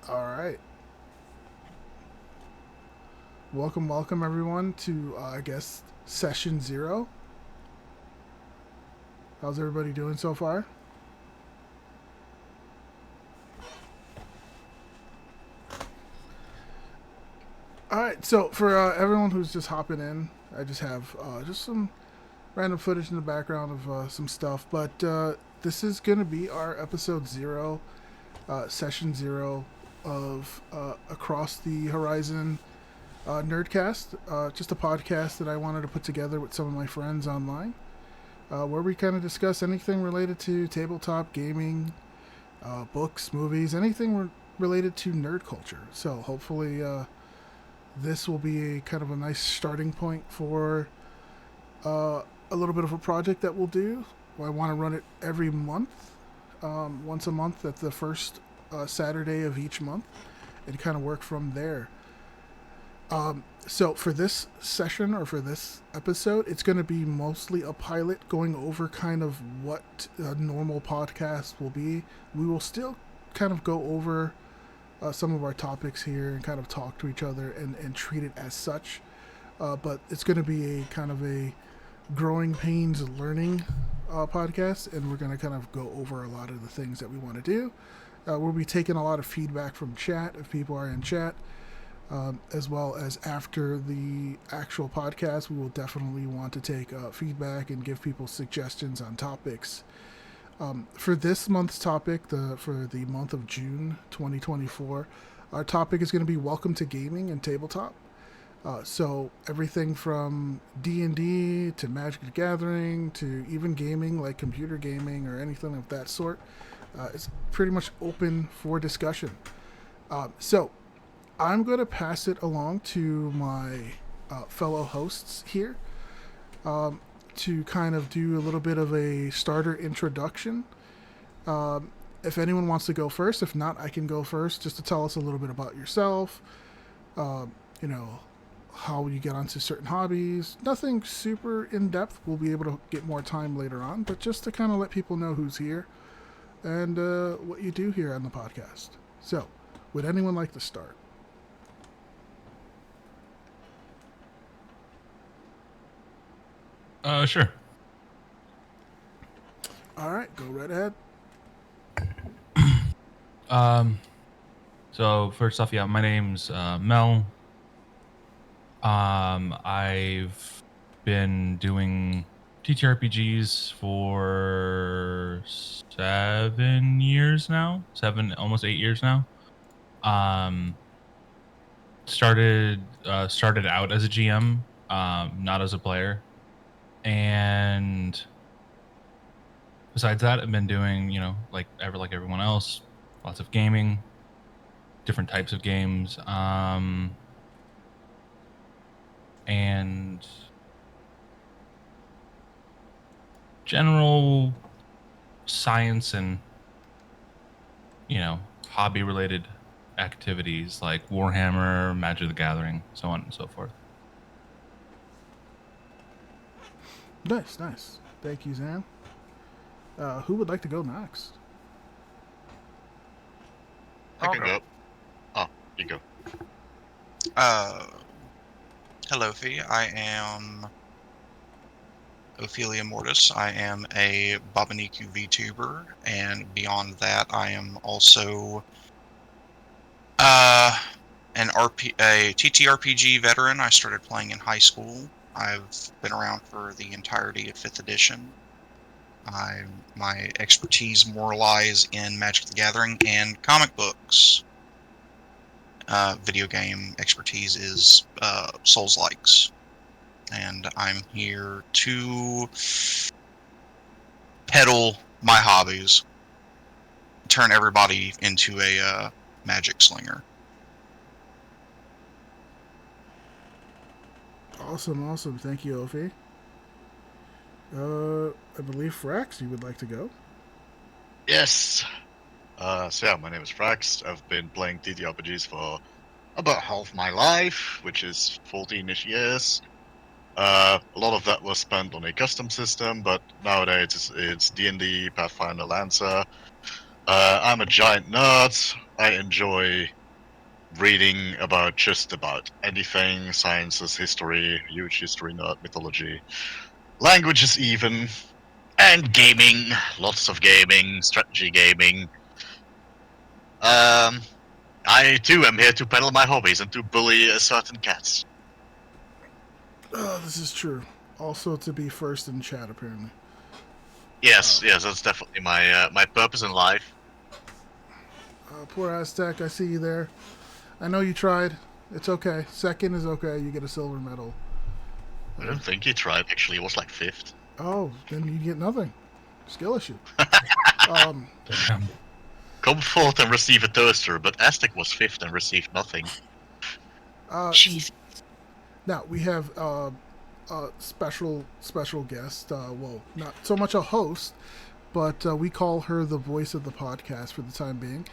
All right. Welcome everyone to I guess session 0. How's everybody doing so far? All right. So for everyone who's just hopping in, I just have just some random footage in the background of some stuff, but this is gonna be our episode 0, session 0 of Across the Horizon Nerdcast. Just a podcast that I wanted to put together with some of my friends online, where we kind of discuss anything related to tabletop gaming, books, movies, anything related to nerd culture. So hopefully, this will be a kind of a nice starting point for a little bit of a project that we'll do. I want to run it every month, once a month at the first Saturday of each month, and kind of work from there. So for this session or for this episode, it's going to be mostly a pilot going over kind of what a normal podcast will be. We will still kind of go over some of our topics here and kind of talk to each other and treat it as such. But it's going to be a kind of a growing pains learning podcast, and we're going to kind of go over a lot of the things that we want to do. We'll be taking a lot of feedback from chat if people are in chat. As well as after the actual podcast, we will definitely want to take feedback and give people suggestions on topics. For this month's topic, for the month of June 2024, our topic is going to be Welcome to Gaming and Tabletop. So everything from D&D to Magic the Gathering to even gaming like computer gaming or anything of that sort is pretty much open for discussion. So I'm going to pass it along to my fellow hosts here, to kind of do a little bit of a starter introduction. If anyone wants to go first, if not, I can go first just to tell us a little bit about yourself, uh, you know, how you get onto certain hobbies. Nothing super in depth. We'll be able to get more time later on, but just to kind of let people know who's here and what you do here on the podcast. So, would anyone like to start? Sure. All right, go right ahead. Um, so first off, yeah, my name's Mel. I've been doing TTRPGs for 7 years now, almost 8 years now. Um, started out as a GM, not as a player, and besides that, I've been doing, like everyone else, lots of gaming, different types of games, and general science and hobby related activities like Warhammer, Magic the Gathering, so on and so forth. Nice, nice. Thank you, Zan. Who would like to go next? I I'll can go. go. Oh, you go. Uh, Hello, Fee. I am Ophelia Mortis. I am a Babaniku VTuber, and beyond that, I am also uh, a TTRPG veteran. I started playing in high school. I've been around for the entirety of 5th edition. My expertise more lies in Magic the Gathering and comic books. Video game expertise is Souls-likes. And I'm here to peddle my hobbies, turn everybody into a magic slinger. Awesome, awesome. Thank you, Ophi. I believe Frax, you would like to go. Yes. So yeah, my name is Frax. I've been playing TTRPGs for about half my life, which is 14-ish years. A lot of that was spent on a custom system, but nowadays it's D&D, Pathfinder, Lancer. I'm a giant nerd. I enjoy reading about just about anything, sciences, history, huge history nerd, mythology, languages even, and gaming, lots of gaming, strategy gaming. I too am here to peddle my hobbies and to bully certain cats. Oh, this is true. Also to be first in chat, apparently. Yes, that's definitely my purpose in life. Poor Aztec, I see you there. I know you tried. It's okay. Second is okay. You get a silver medal. I don't think he tried. Actually, it was like 5th. Oh, then you get nothing. Skill issue. Damn. Come forth and receive a toaster, but Aztec was 5th and received nothing. Jeez. Now we have a special guest. Well, not so much a host, but we call her the voice of the podcast for the time being.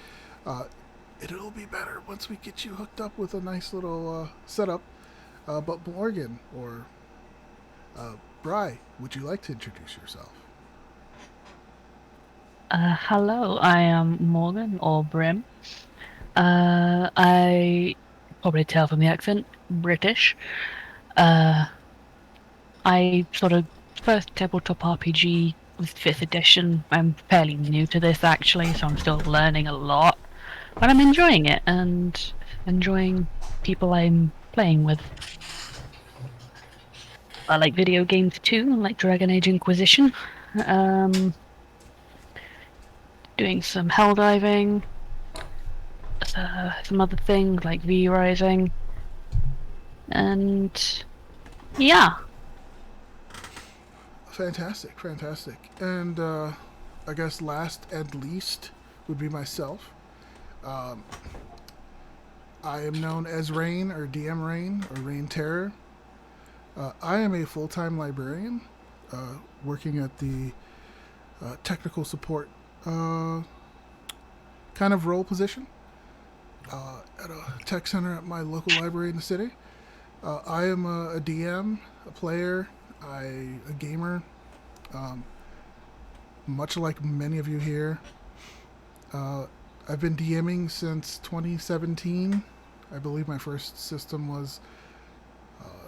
It'll be better once we get you hooked up with a nice little setup. But Morgan or Bri, would you like to introduce yourself? Hello, I am Morgan or Brim. I probably tell from the accent, British. I sort of first tabletop RPG was 5th edition. I'm fairly new to this actually, so I'm still learning a lot. But I'm enjoying it and enjoying people I'm playing with. I like video games too, like Dragon Age Inquisition. Doing some hell diving, some other things like V-Rising, and yeah. Fantastic. And I guess last and least would be myself. I am known as Rain or DM Rain or Rain Terror. I am a full-time librarian working at the technical support kind of role position at a tech center at my local library in the city. I am a DM, a player, a gamer, much like many of you here. I've been DMing since 2017. I believe my first system was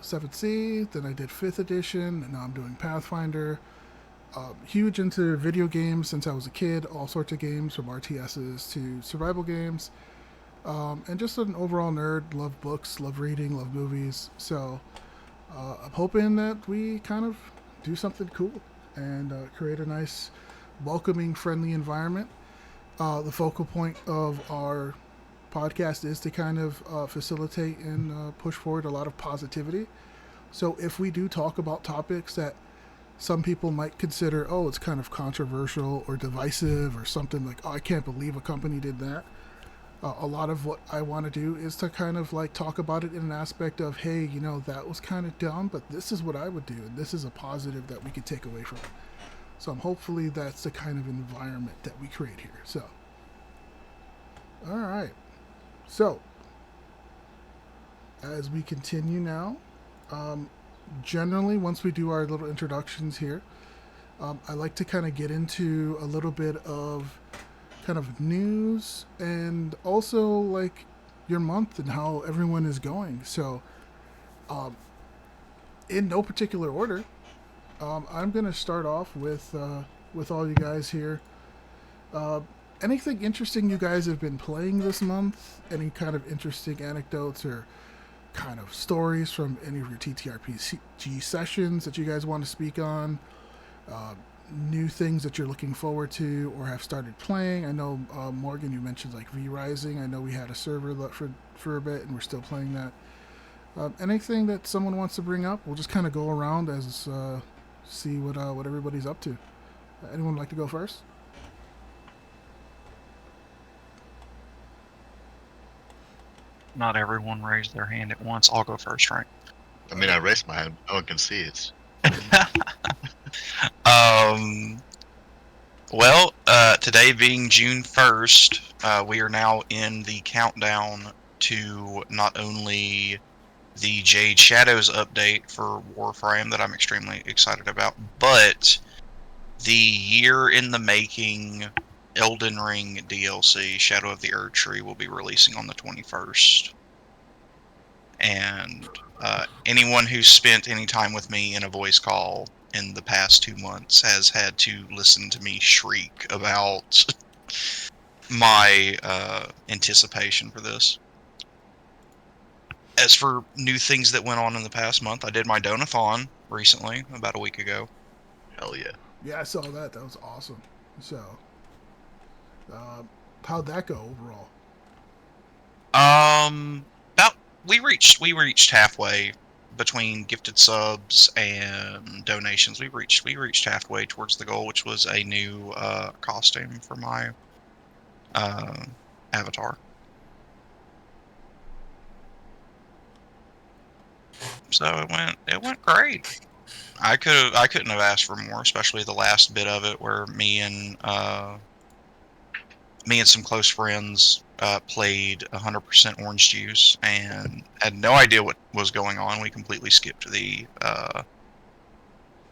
7th C, then I did 5th edition, and now I'm doing Pathfinder. Huge into video games since I was a kid, all sorts of games from RTSs to survival games. And just an overall nerd, love books, love reading, love movies. So I'm hoping that we kind of do something cool and create a nice, welcoming, friendly environment. The focal point of our podcast is to kind of facilitate and push forward a lot of positivity. So if we do talk about topics that some people might consider, oh, it's kind of controversial or divisive or something like, oh, I can't believe a company did that. A lot of what I want to do is to kind of like talk about it in an aspect of, hey, you know, that was kind of dumb, but this is what I would do, and this is a positive that we could take away from it. So hopefully that's the kind of environment that we create here. So, all right. So, as we continue now, generally once we do our little introductions here, I like to kind of get into a little bit of kind of news and also like your month and how everyone is going. So, in no particular order, I'm gonna start off with all you guys here. Anything interesting you guys have been playing this month? Any kind of interesting anecdotes or kind of stories from any of your TTRPG sessions that you guys want to speak on? New things that you're looking forward to or have started playing? I know, Morgan, you mentioned like V-Rising. I know we had a server for a bit and we're still playing that. Anything that someone wants to bring up? We'll just kind of go around as see what everybody's up to. Anyone like to go first? Not everyone raised their hand at once. I'll go first, right? I mean, I raised my hand. No one can see it. Well, today being June 1st, we are now in the countdown to not only the Jade Shadows update for Warframe that I'm extremely excited about, but the year in the making Elden Ring DLC, Shadow of the Erdtree, will be releasing on the 21st. And anyone who's spent any time with me in a voice call in the past 2 months has had to listen to me shriek about my anticipation for this. As for new things that went on in the past month, I did my Donathon recently, about a week ago. Hell yeah. Yeah, I saw that. That was awesome. So, how'd that go overall? About we reached halfway between gifted subs and donations. We reached halfway towards the goal, which was a new costume for my avatar. So it went great. I couldn't have asked for more, especially the last bit of it where me and some close friends played 100% orange juice and had no idea what was going on. We completely skipped the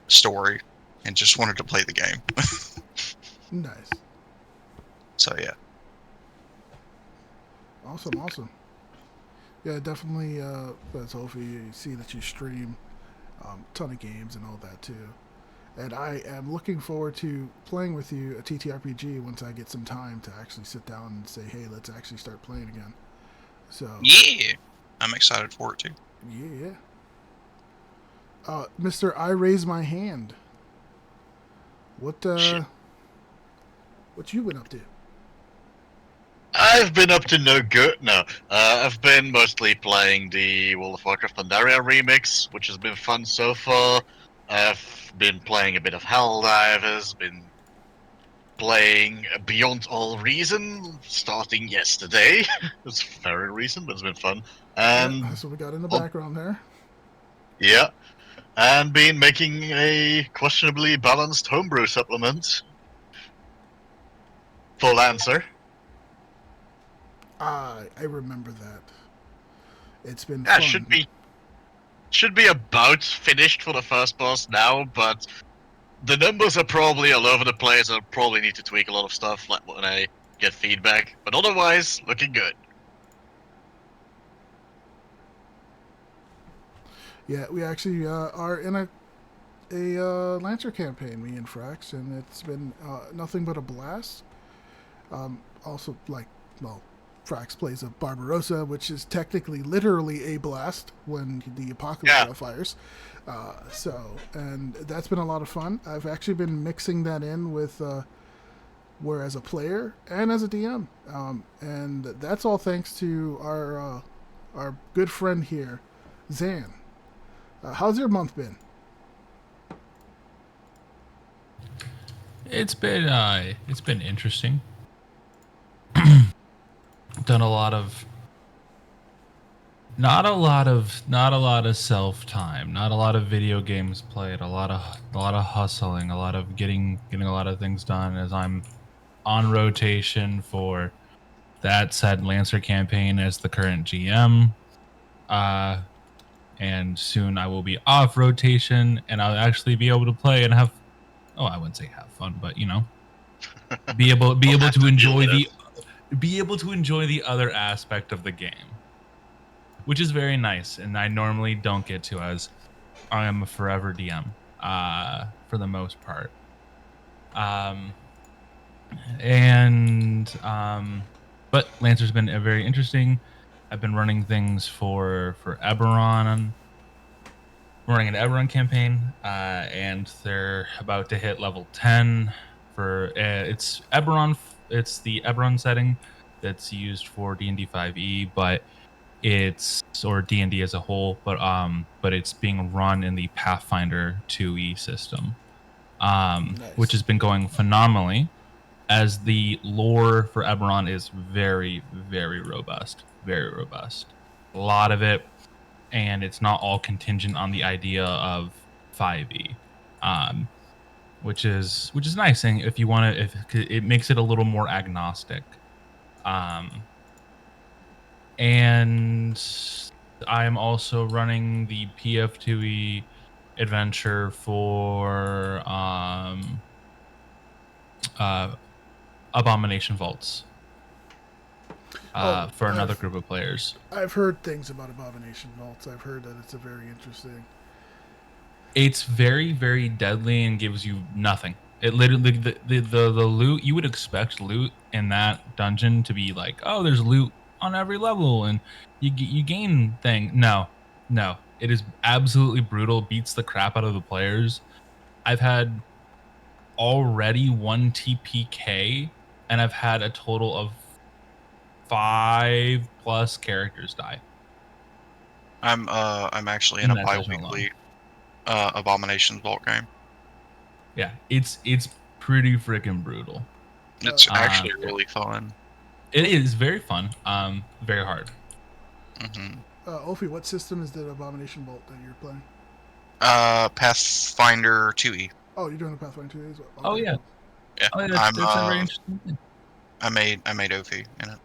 story and just wanted to play the game. Nice. So yeah. Awesome. Yeah, definitely. That's hopefully you see that you stream a ton of games and all that too. And I am looking forward to playing with you a TTRPG once I get some time to actually sit down and say, hey, let's actually start playing again. So Yeah, I'm excited for it too. yeah. Mr. I raise my hand. What you been up to? I've been up to no good. No, I've been mostly playing the World of Warcraft Pandaria remix, which has been fun so far. I've been playing a bit of Helldivers, been playing Beyond All Reason, starting yesterday. It's very recent, but it's been fun. Yeah, And that's what we got in the oh, background there. yeah, and been making a questionably balanced homebrew supplement for Lancer. I remember that. It's been Yeah, fun. should be about finished for the first boss now, but the numbers are probably all over the place. I'll probably need to tweak a lot of stuff like when I get feedback, but otherwise, looking good. Yeah, we actually are in a Lancer campaign, me and Frax, and it's been nothing but a blast. Also, Frax plays a Barbarossa, which is technically literally a blast when the apocalypse fires. And that's been a lot of fun. I've actually been mixing that in with where as a player and as a DM, and that's all thanks to our good friend here, Zan. How's your month been? It's been interesting. Done a lot of not a lot of self time, not a lot of video games played, a lot of hustling, a lot of getting a lot of things done as I'm on rotation for that said Lancer campaign as the current GM. And soon I will be off rotation and I'll actually be able to play and have I wouldn't say have fun, but be able to enjoy the other aspect of the game, which is very nice, and I normally don't get to as I am a forever DM for the most part. But Lancer's been very interesting. I've been running things for Eberron. We're running an Eberron campaign, and they're about to hit level 10 for it's Eberron. It's the Eberron setting that's used for D&D 5e, but or D&D as a whole, but it's being run in the Pathfinder 2e system, Nice. which has been going phenomenally, as the lore for Eberron is very, very robust, a lot of it, and it's not all contingent on the idea of 5e, which is nice. And if you want to, if it makes it a little more agnostic, and I am also running the PF2E adventure for Abomination Vaults for another I've- group of players. I've heard things about Abomination Vaults. I've heard that it's a very interesting. It's very, very deadly and gives you nothing. It literally the loot you would expect loot in that dungeon to be like, oh, there's loot on every level and you gain thing. No, it is absolutely brutal. Beats the crap out of the players. I've had already 1 TPK and I've had a total of 5+ characters die. I'm actually in In a that session alone. bi-weekly Abominations Vault game. Yeah, it's pretty freaking brutal. It's actually Yeah. really fun. It is very fun. Very hard. Mm-hmm. Ophi, what system is the Abomination Vault that you're playing? Pathfinder 2e. Oh, you're doing the Pathfinder 2 as well. Oh yeah. Yeah, Oh, yeah, that's a very interesting thing. I made Ophi in it.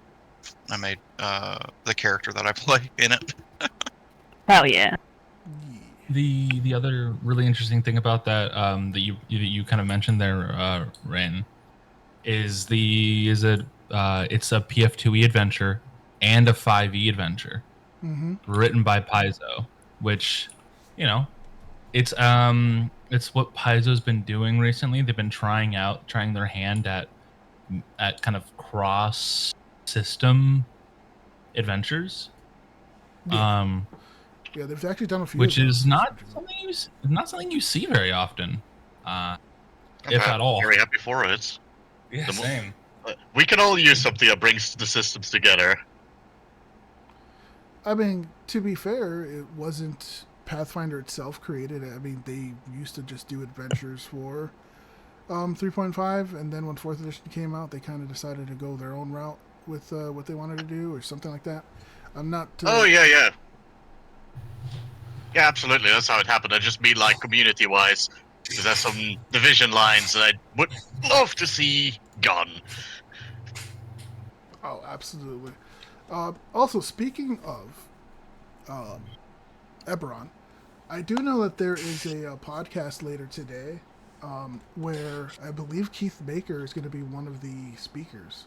I made the character that I play in it. Hell yeah. The other really interesting thing about that that you kind of mentioned there, Rain, is it's a PF2E adventure and a 5e adventure written by Paizo, which it's what Paizo's been doing recently. They've been trying their hand at kind of cross system adventures. Yeah. Yeah, they've actually done a few. Which of is those. not something you see very often, if at all. Very happy for it. Yeah, same. We can all use something that brings the systems together. I mean, to be fair, it wasn't Pathfinder itself created. I mean, they used to just do adventures for 3.5, and then when 4th edition came out, they kind of decided to go their own route with what they wanted to do, or something like that. I'm not. Oh yeah. Yeah, absolutely. That's how it happened. I just mean like community-wise, because there's some division lines that I would love to see gone. Oh, absolutely. Also, speaking of Eberron, I do know that there is a podcast later today where I believe Keith Baker is going to be one of the speakers.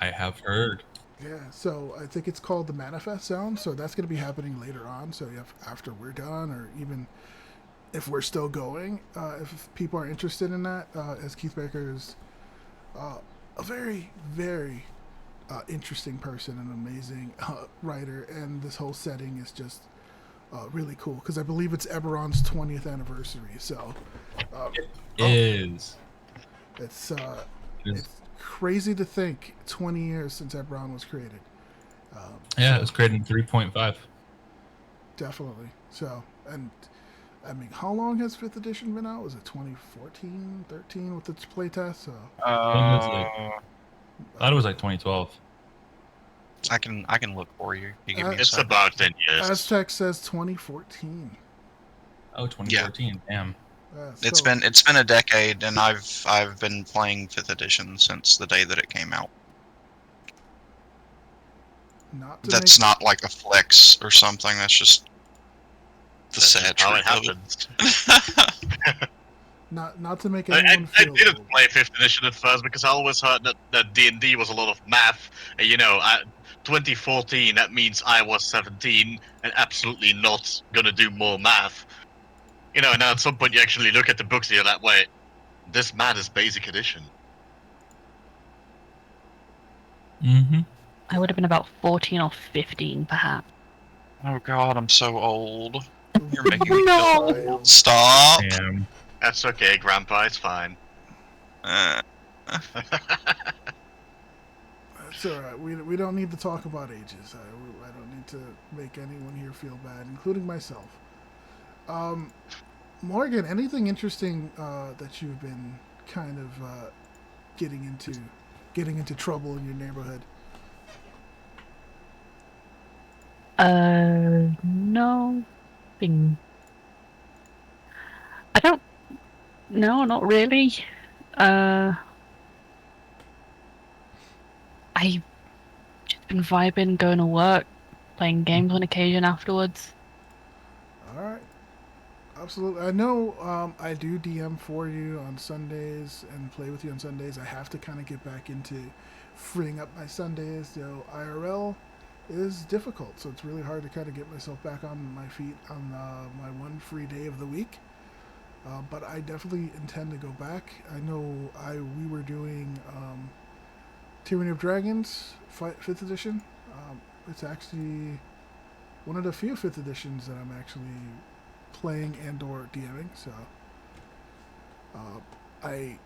I have heard. Yeah, so I think it's called the Manifest Zone, so that's going to be happening later on. So after we're done, or even if we're still going, if people are interested in that, as Keith Baker is a very, very interesting person, an amazing writer, and this whole setting is just really cool because I believe it's Eberron's 20th anniversary. So It's it's crazy to think 20 years since Eberron was created. it was created in 3.5. Definitely. So, and I mean, how long has 5th edition been out? Was it 2014, 13 with its playtest? So, I thought it was like 2012. I can look for you. You give me a It's second. about 10 years. Aztec says 2014. Oh, 2014. Damn. It's been a decade, and I've been playing 5th edition since the day that it came out. That's not like a flex or something. That's just the sad how it truth happens. Not to make I anyone feel didn't old. play 5th edition at first because I always heard that D&D was a lot of math. And, 2014, that means I was 17 and absolutely not gonna do more math. And then at some point you actually look at the books and you're like, wait, this math is basic edition. Mm-hmm. I would have been about 14 or 15, perhaps. Oh god, I'm so old. You're making me No! feel old. Stop. Damn. That's okay, Grandpa, it's fine. It's all right. We don't need to talk about ages. I don't need to make anyone here feel bad, including myself. Morgan, anything interesting that you've been kind of getting into trouble in your neighborhood? No. I don't. No, not really. I've just been vibing, going to work, playing games on occasion afterwards. All right. Absolutely. I know I do DM for you on Sundays and play with you on Sundays. I have to kind of get back into freeing up my Sundays. So IRL is difficult, so it's really hard to kind of get myself back on my feet on my one free day of the week. But I definitely intend to go back. I know we were doing Tyranny of Dragons 5th edition. It's actually one of the few 5th editions that I'm actually playing and or DMing. So I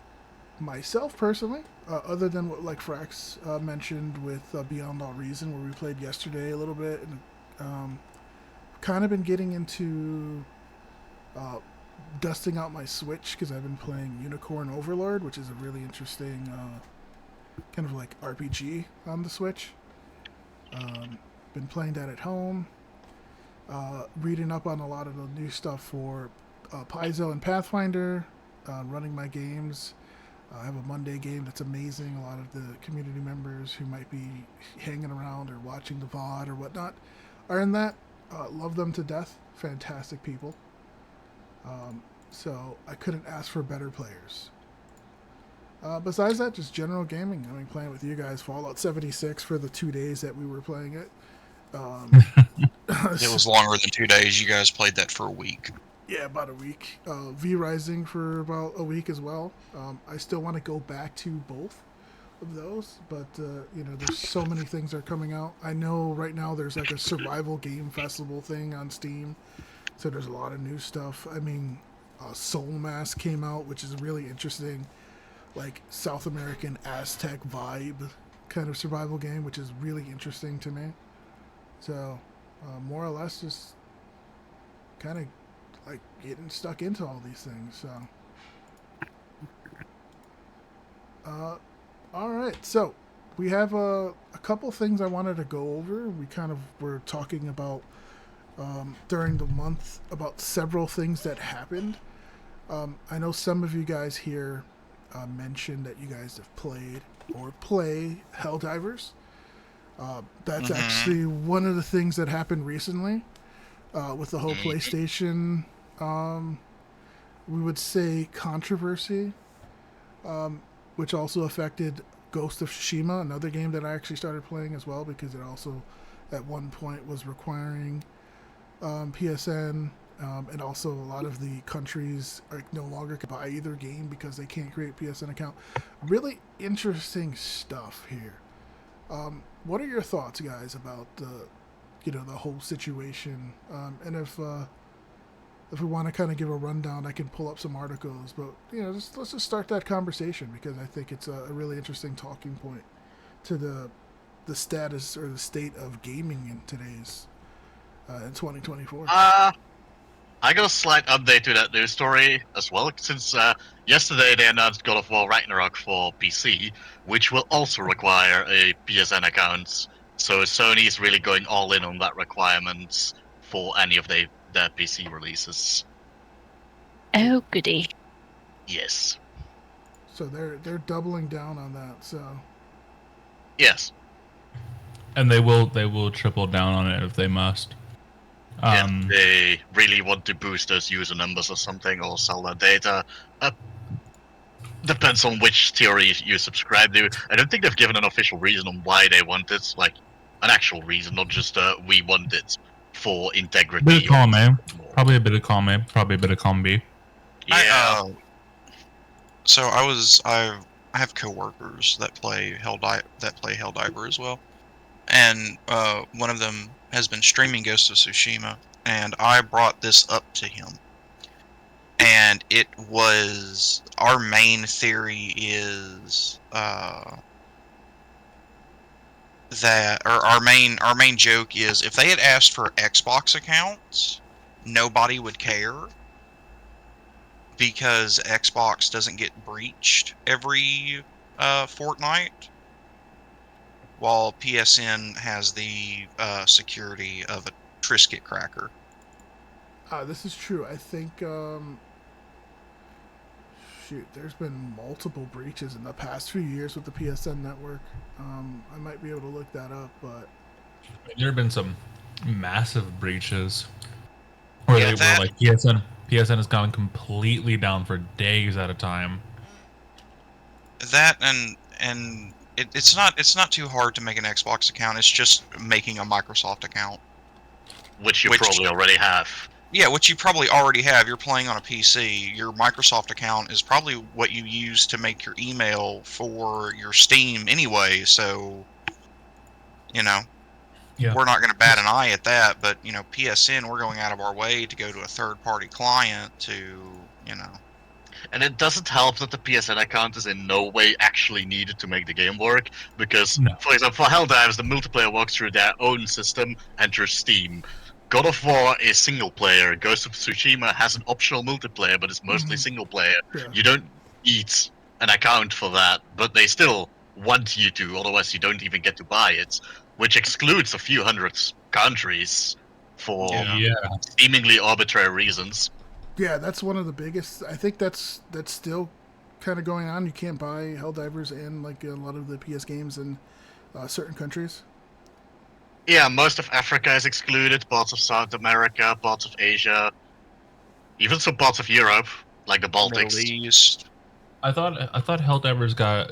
myself personally, other than what like Frax mentioned with Beyond All Reason, where we played yesterday a little bit, and kind of been getting into uh, dusting out my Switch because I've been playing Unicorn Overlord, which is a really interesting kind of like RPG on the Switch. Been playing that at home. Reading up on a lot of the new stuff for Paizo and Pathfinder, running my games. I have a Monday game that's amazing. A lot of the community members who might be hanging around or watching the VOD or whatnot are in that. Love them to death. Fantastic people. So I couldn't ask for better players. Besides that, just general gaming. I mean, playing with you guys, Fallout 76 for the 2 days that we were playing it. It was longer than 2 days. You guys played that for a week. Yeah, about a week. V Rising for about a week as well. I still want to go back to both of those, but there's so many things that are coming out. I know right now there's like a survival game festival thing on Steam, so there's a lot of new stuff. I mean, Soul Mask came out, which is really interesting, like South American Aztec vibe kind of survival game, which is really interesting to me. So, more or less, just kind of like getting stuck into all these things. So, all right. So, we have a couple things I wanted to go over. We kind of were talking about during the month about several things that happened. I know some of you guys here mentioned that you guys have played or play Helldivers. That's actually one of the things that happened recently with the whole PlayStation, we would say, controversy, which also affected Ghost of Tsushima, another game that I actually started playing as well, because it also at one point was requiring PSN, and also a lot of the countries are no longer can buy either game because they can't create PSN account. Really interesting stuff here. What are your thoughts, guys, about the whole situation? And if we want to kind of give a rundown, I can pull up some articles. But let's just start that conversation, because I think it's a really interesting talking point to the status or the state of gaming in today's in 2024. I got a slight update to that news story as well, since yesterday they announced God of War Ragnarok for PC, which will also require a PSN account. So Sony is really going all in on that requirement for any of their PC releases. Oh, goody. Yes. So they're doubling down on that. So Yes. And they will triple down on it if they must. If they really want to boost those user numbers or something, or sell their data. Depends on which theory you subscribe to. I don't think they've given an official reason on why they want it, like an actual reason, not just we want it for integrity. Bit of column A, probably a bit of column A, probably a bit of column B. Yeah. So I have coworkers that play Helldiver as well, and one of them has been streaming Ghost of Tsushima, and I brought this up to him. And it was, our main theory is our main joke is, if they had asked for Xbox accounts, nobody would care, because Xbox doesn't get breached every fortnight, while PSN has the security of a Trisket cracker. This is true. I think, there's been multiple breaches in the past few years with the PSN network. I might be able to look that up, but There have been some massive breaches where Yeah, they were like PSN PSN has gone completely down for days at a time. That and it's not too hard to make an Xbox account. It's just making a Microsoft account. Which you Which- probably already have. Yeah, which you probably already have. You're playing on a PC. Your Microsoft account is probably what you use to make your email for your Steam anyway, so you know, Yeah. we're not going to bat an eye at that, but you know, PSN, we're going out of our way to go to a third-party client to, you know. And it doesn't help that the PSN account is in no way actually needed to make the game work, because, No. for example, for Helldivers, the multiplayer works through their own system and through Steam. God of War is single player. Ghost of Tsushima has an optional multiplayer, but it's mostly single player. Yeah. You don't need an account for that, but they still want you to, otherwise you don't even get to buy it, which excludes a few hundred countries for Yeah. seemingly arbitrary reasons. Yeah, that's one of the biggest. I think that's still kind of going on. You can't buy Helldivers and like a lot of the PS games in certain countries. Yeah, most of Africa is excluded, parts of South America, parts of Asia, even some parts of Europe, like the Middle Baltics. East. I thought Helldivers got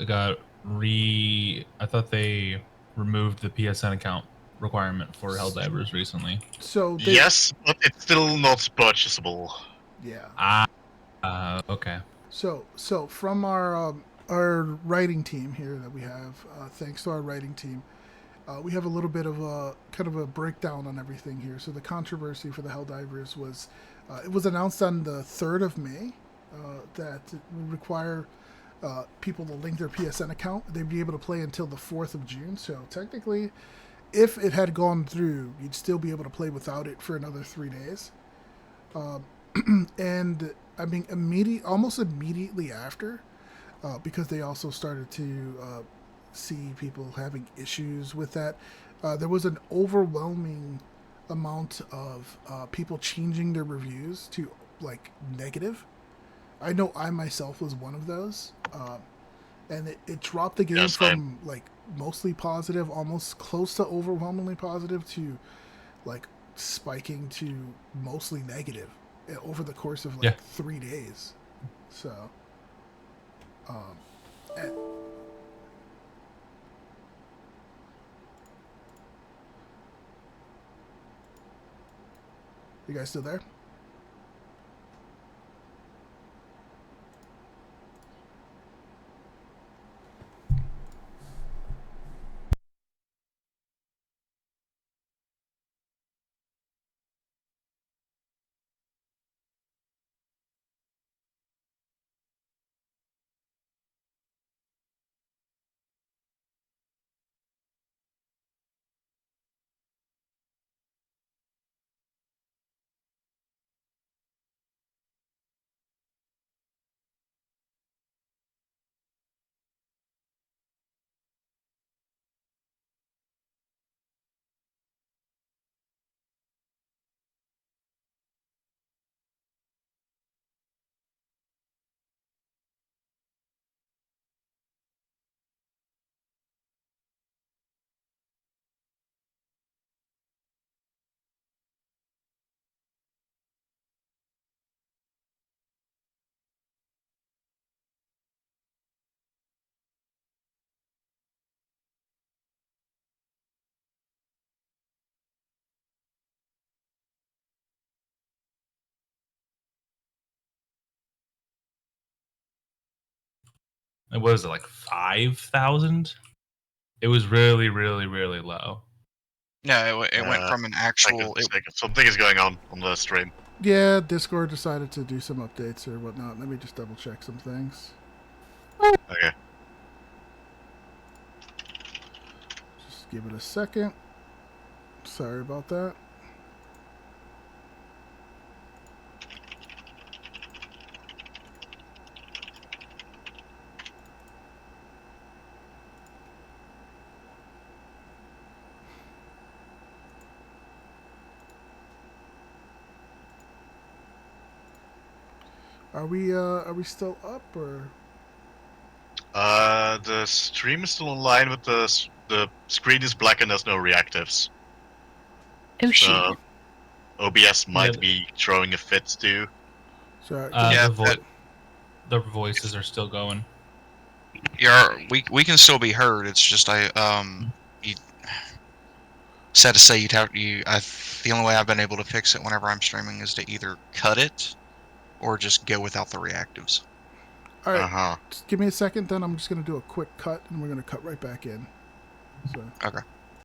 I thought they removed the PSN account requirement for Helldivers recently. So they, Yes, but it's still not purchasable. yeah. Okay. So from our writing team here that we have, thanks to our writing team, we have a little bit of a kind of a breakdown on everything here. So the controversy for the Helldivers was, it was announced on the 3rd of May that it would require people to link their PSN account. They'd be able to play until the 4th of June. So technically, if it had gone through, you'd still be able to play without it for another 3 days. And I mean, almost immediately after, because they also started to see people having issues with that. There was an overwhelming amount of people changing their reviews to like negative. I know I myself was one of those, and it dropped the game Yeah, same. from like mostly positive, almost close to overwhelmingly positive, to like spiking to mostly negative over the course of like 3 days. So, and, you guys still there? It was like 5,000. It was really, really, really low. No, it went from an actual. Something is going on the stream. Yeah, Discord decided to do some updates or whatnot. Let me just double check some things. Okay. Just give it a second. Sorry about that. Are we still up or? The stream is still online, but the screen is black and there's no reactives. Oh shit. OBS might be throwing a fit too. So Yeah, the voices are still going. yeah, we can still be heard. It's just you, sad to say the only way I've been able to fix it whenever I'm streaming is to either cut it or just go without the reactives. all right, Uh-huh. just give me a second. Then I'm just gonna do a quick cut, and we're gonna cut right back in. So. Okay.